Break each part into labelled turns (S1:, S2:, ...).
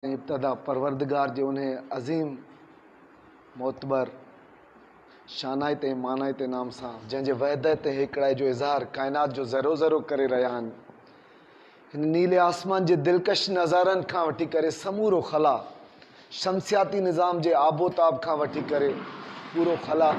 S1: इब्तदा परवरदिगार जो उन्हें अज़ीम मोतबर शानायत मानायत नाम सां जंहिंजे वहदत हिकिड़े जो इज़हार कायनात जो ज़रो ज़रो करे रहिया आहिनि। हिन नीले आसमान जे दिलकश नज़ारनि खां वठी करे समूरो खला, शमसियाती निज़ाम जे आबोताब खां वठी करे पूरो खला,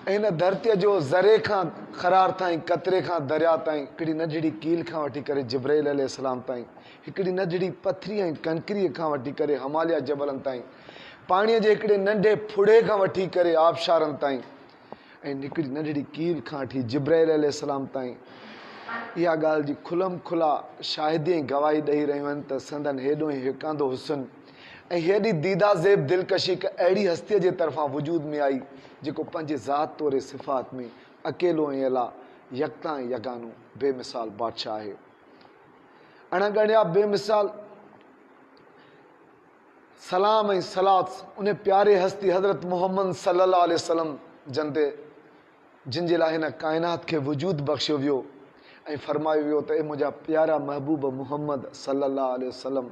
S1: हिन धरतीअ जो ज़रे खां ख़रार ताईं, कतरे खां दरिया ताईं, हिकिड़ी नंढड़ी कील खां वठी करे जिब्राइल अलैहिस्सलाम ताईं, हिकिड़ी नंढड़ी पथरी ऐं कंकरीअ खां वठी करे हिमालय जबलनि ताईं, पाणीअ जे हिकिड़े नंढे फुड़े खां वठी करे आबशारनि ताईं, ऐं हिकिड़ी नंढड़ी कील खां वठी जिब्राइल अलैहिस्सलाम ताईं इहा ॻाल्हि जी खुलम खुला शाहिदी ऐं गवाही ॾेई रहियूं आहिनि त संदन हेॾो ई हिकांदो हुसन ऐं हेॾी दीदा ज़ेब दिलकशी हिकु अहिड़ी हस्तीअ जे तरफ़ां वजूद में आई जेको पंहिंजे ज़ात तौर सिफ़ात में अकेलो ऐं अला यकता ऐं यगानो बेमिसाल बादशाह आहे। अणगणिया बेमिसाल सलाम ऐं सलात उन प्यारे हस्ती हज़रत मोहम्मद सल्लल्लाहु अलैहि वसल्लम जंदे जिन जे लाइ हिन काइनात खे वजूद बख़्शियो वियो ऐं फरमायो वियो त ए मुंहिंजा प्यारा महबूब मोहम्मद सल्लल्लाहु अलैहि वसल्लम,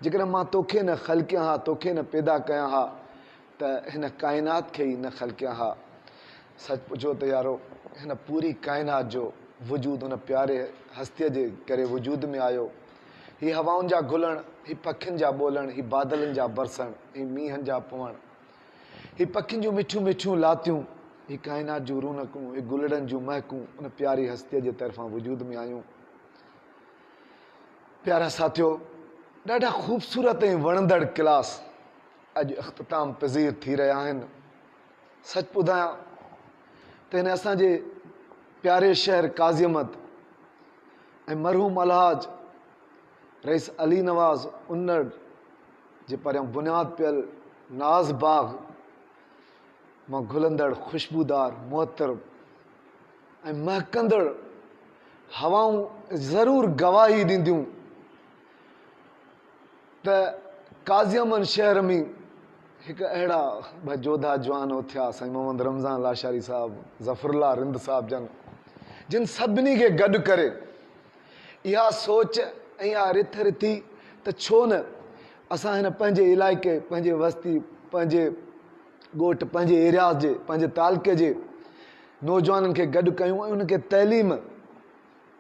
S1: जेकॾहिं मां तोखे न ख़लक़िया हा, तोखे न पैदा कया हा त हिन काइनात खे ई न ख़लक़िया हा। सच पुछो त यारो हिन पूरी काइनात जो वजूद हुन प्यारे हस्तीअ जे करे वजूद में आयो। ही हवाउनि जा घुलण, ही पखियुनि जा ॿोलण, ही बादलनि जा बरसण, ही मींहनि जा पवण, ही पखियुनि जूं मिठियूं मिठियूं लातियूं, ही काइनात जूं रौनकूं, ही गुलड़नि जूं महकूं उन प्यारी हस्तीअ जे तरफ़ां वजूद में आयूं। प्यारा साथियो, ॾाढा ख़ूबसूरत ऐं वणंदड़ क्लास अॼु इख़्तिताम पज़ीर थी रहिया आहिनि। सच ॿुधायां त हिन असांजे प्यारे शहर काज़ियमत ऐं मरहूम अलहाज रईस अली नवाज़ उन्नड़ जे परियां बुनियाद पियल नाज़ बाग़ मां घुलंदड़ ख़ुशबूदार मुअत्तर ऐं महकंदड़ हवाऊं ज़रूरु गवाही ॾींदियूं त काज़ियमन शहर में हिकु अहिड़ा ॿ जोधा जवान उथिया, साईं मोहम्मद रमज़ान लाशारी साहिबु, ज़फ़रुल्लाह रिंद साहिब जिन सभिनी खे गॾु करे इहा सोच ऐं इहा रिथ रिथी त छो न असां हिन पंहिंजे इलाइक़े, पंहिंजे वस्ती, पंहिंजे ॻोठ, पंहिंजे एरियाज़ जे, पंहिंजे तालके जे नौजवाननि खे गॾु कयूं ऐं उनखे तइलीम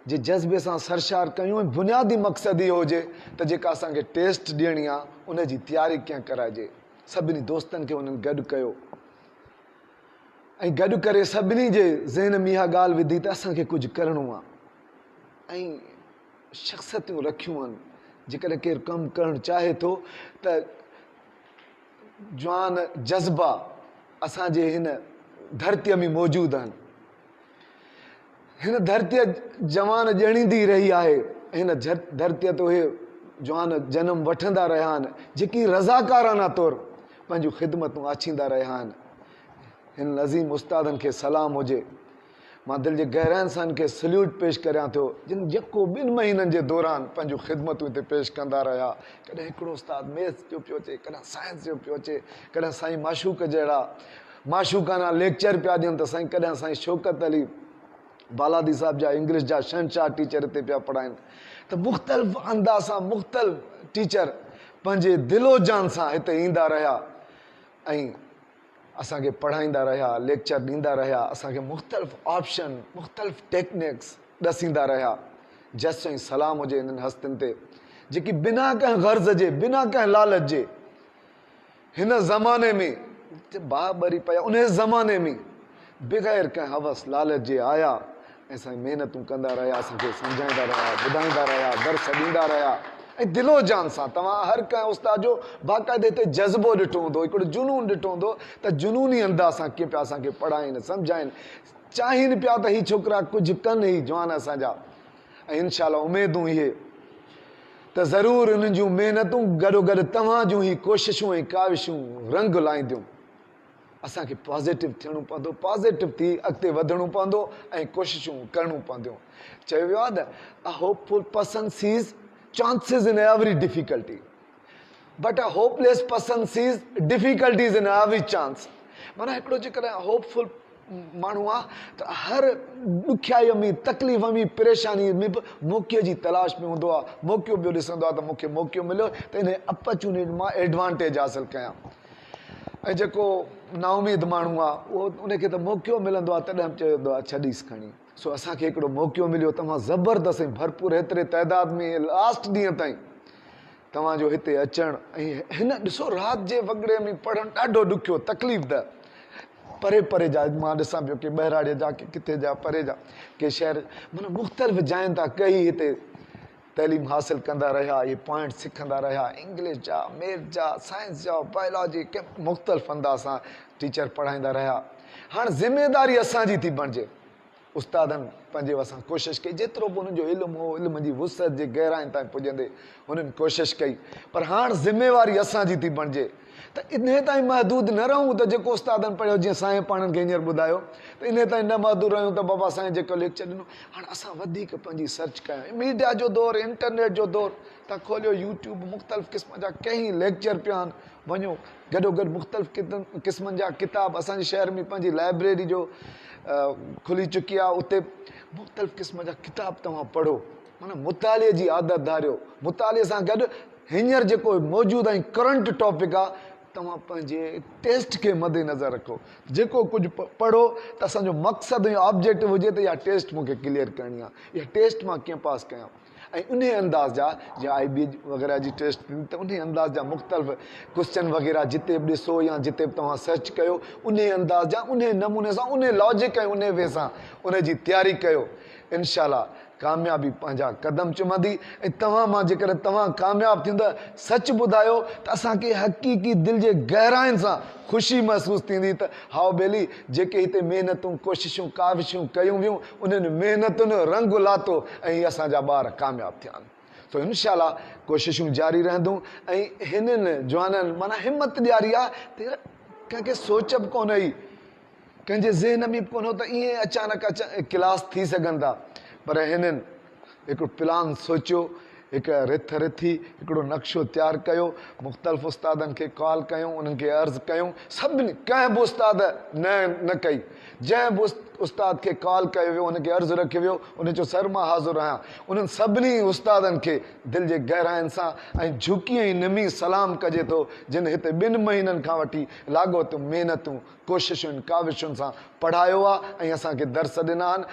S1: जे जज़्बे सां सरशार कयूं ऐं बुनियादी मक़सदु इहो हुजे त जेका असांखे टेस्ट ॾियणी आहे उनजी तयारी कीअं कराइजे। सभिनी दोस्तनि खे उन्हनि गॾु कयो ऐं गॾु करे सभिनी जे ज़हन में इहा ॻाल्हि विधी त असांखे कुझु करिणो आहे ऐं शख़्सियतूं रखियूं आहिनि। जेकॾहिं केरु कमु करणु चाहे थो त जवान जज़्बा असांजे हिन धरतीअ में मौजूदु आहिनि। हिन धरतीअ जवान ॼणींदी रही आहे, हिन धरतीअ ते उहे जवान जनम वठंदा रहिया आहिनि जेकी रज़ाकाराना तौर पंहिंजूं ख़िदमतूं आछींदा रहिया आहिनि। हिन अज़ीम उस्तादनि खे सलाम हुजे। मां दिलि जे गहराइनि सां हिन खे सल्यूट पेश करियां थो जिन जेको 2 महीननि जे दौरान पंहिंजूं ख़िदमतूं हिते पेश कंदा रहिया। कॾहिं हिकिड़ो उस्ताद मैथ्स जो पियो अचे, कॾहिं साइंस जो पियो अचे, कॾहिं साईं माशूक जहिड़ा माशूकाना लेक्चर पिया ॾियनि त साईं कॾहिं साईं शौकत अली बालादी साहिब जा इंग्लिश जा शहनशाह टीचर हिते पिया पढ़ाइनि। त मुख़्तलिफ़ अंदाज़ सां मुख़्तलिफ़ टीचर पंहिंजे दिलो जान सां हिते ईंदा रहिया ऐं असांखे पढ़ाईंदा रहिया, लेक्चर ॾींदा रहिया, असांखे मुख़्तलिफ़ ऑप्शन, मुख़्तलिफ़ टेक्निक्स ॾसींदा रहिया। जस ऐं सलाम हुजे हिननि हस्तियुनि ते जेकी बिना कंहिं गर्ज़ जे, बिना कंहिं लालच जे हिन ज़माने में बाबरी पिया, उन ज़माने में बग़ैर कंहिं हवस लालच जे आया ऐं असां महिनतूं कंदा रहिया, असांखे सम्झाईंदा रहिया, ॿुधाईंदा रहिया, दर्स ॾींदा रहिया ऐं दिलो जान सां। तव्हां हर कंहिं उस्ताद जो बाक़ाइदे हिते जज़्बो ॾिठो हूंदो, हिकिड़ो जुनून ॾिठो हूंदो त जुनूनी अंदाज़ सां कीअं पिया असांखे पढ़ाइनि, सम्झाइनि, चाहिनि पिया त ही छोकिरा कुझु कनि, ही जवान असांजा। ऐं इनशा अल्लाह उमेदूं इहे त ज़रूरु उन्हनि जूं महिनतूं गॾोगॾु तव्हां जूं ही कोशिशूं ऐं काविशूं रंग लाहींदियूं। असांखे पॉज़िटिव थियणो पवंदो, पॉज़िटिव थी अॻिते वधणो पवंदो ऐं कोशिशूं करणियूं पवंदियूं। चयो वियो आहे न, a hopeful person sees chances in every difficulty, but a hopeless person sees difficulties in every chance. माना हिकिड़ो जेकॾहिं होपफुल माण्हू आहे त हर ॾुखियाईअ में तकलीफ़ में परेशानी में बि मौक़े जी तलाश में हूंदो आहे। मौक़ो ॿियो ॾिसंदो आहे त मूंखे मौक़ो मिलियो त इन अपॉर्चुनिटी मां एडवांटेज हासिलु कयां। ऐं जेको नाउमीद माण्हू आहे उहो उनखे त मौक़ो मिलंदो आहे तॾहिं चवंदो आहे छॾीस खणी। सो असांखे हिकिड़ो मौक़ो मिलियो, तव्हां ज़बरदस्त ऐं भरपूर एतिरे तइदाद में लास्ट ॾींहं ताईं तव्हांजो हिते अचणु। ऐं हिन ॾिसो राति जे वॻड़े में पढ़णु ॾाढो ॾुखियो, तकलीफ़ द परे परे जा, मां ॾिसां पियो कि बहिराड़े जा कि किथे जा परे जा के शहर माना मुख़्तलिफ़ जाइनि था कई हिते तइलीम हासिल कंदा रहिया, ये पॉइंट सिखंदा रहिया, इंग्लिश जा, मैथ जा, साइंस जा, बायोलॉजी के मुख़्तलिफ़ अंदाज़ सां टीचर पढ़ाईंदा रहिया। हाणे ज़िमेदारी असांजी थी बणिजे। उस्तादनि पंहिंजे असां कोशिशि कई जेतिरो बि उन्हनि जो इल्मु हो, इल्म जी वुसअत जे गहराइनि ताईं पुॼंदे उन्हनि कोशिशि कई, पर हाणे ज़िमेवारी असांजी थी बणिजे त इन ताईं महदूद न रहूं त जेको उस्तादनि पढ़ियो, जीअं साईं पाणनि खे हींअर ॿुधायो, त इन ताईं न महदूद रहूं त बाबा साईं जेको लेक्चर ॾिनो। हाणे असां वधीक पंहिंजी सर्च कयूं, मीडिया जो दौरु, इंटरनेट जो दौरु, तव्हां खोलियो यूट्यूब, मुख़्तलिफ़ क़िस्म जा कई लेक्चर पिया आहिनि, वञो गॾोगॾु मुख़्तलिफ़ क़िस्मनि जा किताब। असांजे शहर में पंहिंजी लाइब्रेरी जो खुली चुकी आहे, उते मुख़्तलिफ़ क़िस्म जा किताब तव्हां पढ़ो, माना मुताले जी आदत धारियो। मुताले सां गॾु हींअर जेको मौजूदु ऐं करंट टॉपिक आहे, तव्हां पंहिंजे टेस्ट खे मद्देनज़र रखो। जेको कुझु पढ़ो त असांजो मक़सदु ऐं ऑब्जेक्टिव हुजे त इहा टेस्ट मूंखे क्लियर करणी आहे, इहा टेस्ट मां कीअं पास कयां। ऐं उन अंदाज़ जा जीअं IB वग़ैरह जी टेस्ट त उन अंदाज़ जा मुख़्तलिफ़ क्वेश्चन वग़ैरह जिते बि ॾिसो या जिते बि तव्हां सर्च कयो, उन अंदाज़ जा, उन नमूने सां, उन लॉजिक ऐं उन वे सां उन जी तयारी कयो। इनशाला कामयाबी पंहिंजा क़दम चुमंदी। ऐं तव्हां मां जेकर तव्हां कामयाबु थींदा, सच ॿुधायो त असांखे हक़ीक़ी दिलि जे गहराइनि सां ख़ुशी महसूसु थींदी त हाओ बेली जेके हिते महिनतूं, कोशिशूं, काविशूं कयूं वियूं, उन्हनि महिनतुनि रंग लातो ऐं असांजा ॿार कामयाबु थिया आहिनि। सो इनशाला कोशिशूं जारी रहंदियूं। ऐं हिननि जवाननि माना हिमत ॾियारी आहे त कंहिंखे सोच बि कोन हुई, कंहिंजे ज़हन में बि कोन हो त ईअं अचानक क्लास थी सघनि था, पर हिननि हिकिड़ो प्लान सोचियो, हिकु रिथ रिथी हिकिड़ो नक्शो तयारु कयो, मुख़्तलिफ़ उस्तादनि खे कॉल कयूं, उन्हनि खे अर्ज़ु कयूं। सभिनी कंहिं बि उस्ताद न कई, जंहिं बि उस्ताद खे कॉल कयो वियो, उनखे अर्ज़ु रखियो वियो, उन जो सर मां हाज़ुर आहियां। उन्हनि सभिनी उस्तादनि खे दिलि जे गहराइनि सां ऐं झुकी ऐं नमी सलाम कजे थो, जिन हिते 2 महीननि खां वठी लाॻोतो महिनतूं, कोशिशुनि, काविशुनि सां पढ़ायो आहे ऐं असांखे दर्स ॾिना आहिनि।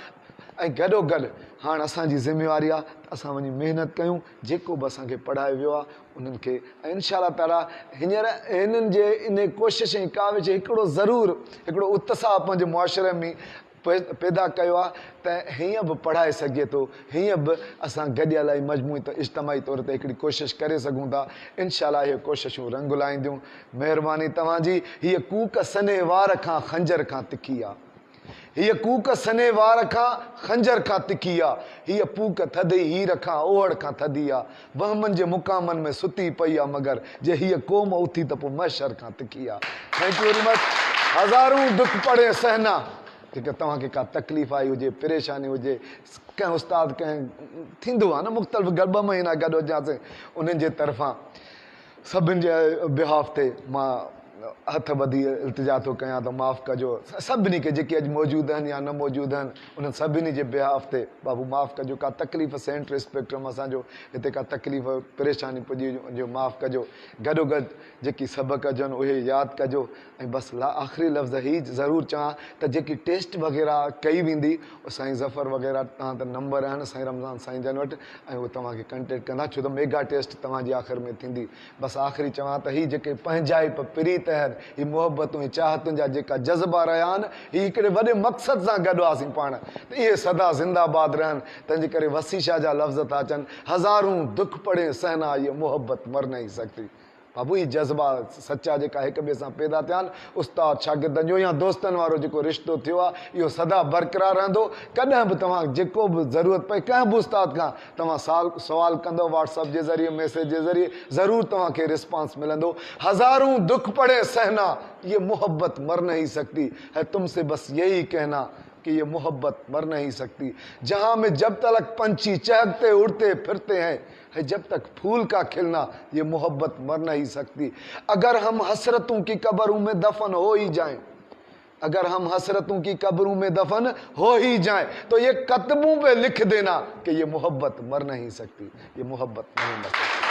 S1: ऐं गॾोगॾु हाणे असांजी ज़िमेवारी आहे त असां वञी महिनत कयूं, जेको बि असांखे पढ़ायो वियो आहे उन्हनि खे। ऐं इनशा ताला हींअर हिननि जे इन कोशिशि ऐं काविश हिकिड़ो ज़रूरु हिकिड़ो उत्साह पंहिंजे मुआशिरे में पैदा कयो आहे त हीअं बि पढ़ाए सघे थो, हीअं बि असां गॾियल ऐं मजमूई त इज्तमाही तौर ते हिकिड़ी कोशिशि करे सघूं था। इनशाला इहे कोशिशूं रंग लाहींदियूं। महिरबानी तव्हांजी। हीअ कूक सने वार खां खंजर खां तिखी आहे, हीअ कूक सने वार खां खंजर खां तिखी आहे, हीअ पूक थधी हीर खां ओहड़ खां थधी आहे, वहमनि जे मुक़ामनि में सुती पई आहे, मगर जे हीअ क़ौम उथी त पोइ महशर खां तिखी आहे। Thank you very much. हज़ारूं दुख पड़े सहना, जेका तव्हांखे का तकलीफ़ आई हुजे, परेशानी हुजे, कंहिं उस्ताद कंहिं थींदो आहे न मुख़्तलिफ़ 2 महीना गॾु हुजासीं, उन्हनि जे तरफ़ां सभिनि जे बिहाफ ते मां हथ ॿधी इल्तिजा थो कयां त माफ़ु कजो। सभिनी खे जेके अॼु मौजूदु आहिनि या न मौजूदु आहिनि, उन्हनि सभिनी जे बिहाफ ते बाबू माफ़ु कजो। का तकलीफ़ सेंटर स्पेक्ट्रम असांजो हिते का तकलीफ़ परेशानी पुॼी जो माफ़ु कजो। गॾोगॾु जेकी सबक़ हुजनि उहे यादि कजो। ऐं बसि आख़िरी लफ़्ज़ ही ज़रूरु चवां त जेकी टेस्ट वग़ैरह कई वेंदी, साईं ज़फ़र वग़ैरह तव्हां त नंबर आहिनि साईं रमज़ान साईं जन वटि, ऐं उहे तव्हांखे कंटेक्ट कंदा, छो त मेगा टेस्ट तव्हांजी आख़िर में थींदी। बसि आख़िरी चवां त ही जेके पंहिंजाइप प्रीत आहिनि, ही मोहबतूं ऐं चाहतुनि जा जेका जज़्बा रहिया आहिनि, ही हिकिड़े वॾे मक़सद सां गॾु हुआसीं पाण, त इहे सदा ज़िंदाबाद रहनि। तंहिंजे करे वसीशा जा लफ़्ज़ था अचनि, हज़ारूं दुख पड़े सहना, ये मोहब्बत मर नहीं सकती। बाबू ही जज़्बा सचा जेका हिक ॿिए सां पैदा थिया आहिनि, उस्ताद शागिर्दनि जो या दोस्तनि वारो जेको रिश्तो थियो आहे, इहो सदा बरक़रार रहंदो। कॾहिं बि तव्हां जेको बि ज़रूरत पए कंहिं बि उस्ताद खां तव्हां सवाल कंदो, व्हाट्सअप जे ज़रिए, मैसेज जे ज़रिए, ज़रूरु तव्हांखे रिस्पॉन्स मिलंदो। हज़ारूं दुख पड़े सहना, ये मोहब्बत मर नहीं सकती है, तुमसे बस यही कहना कि ये मोहब्बत मर नहीं सकती। जहाँ में जब तक पंछी चहकते उड़ते फिरते हैं, है जब तक फूल का खिलना, ये मोहब्बत मर नहीं सकती। अगर हम हसरतों की कब्रों में दफन हो ही जाएं, अगर हम हसरतों की कब्रों में दफन हो ही जाएं तो ये कतबों पे लिख देना कि ये मोहब्बत मर नहीं सकती, ये मोहब्बत नहीं मर सकती।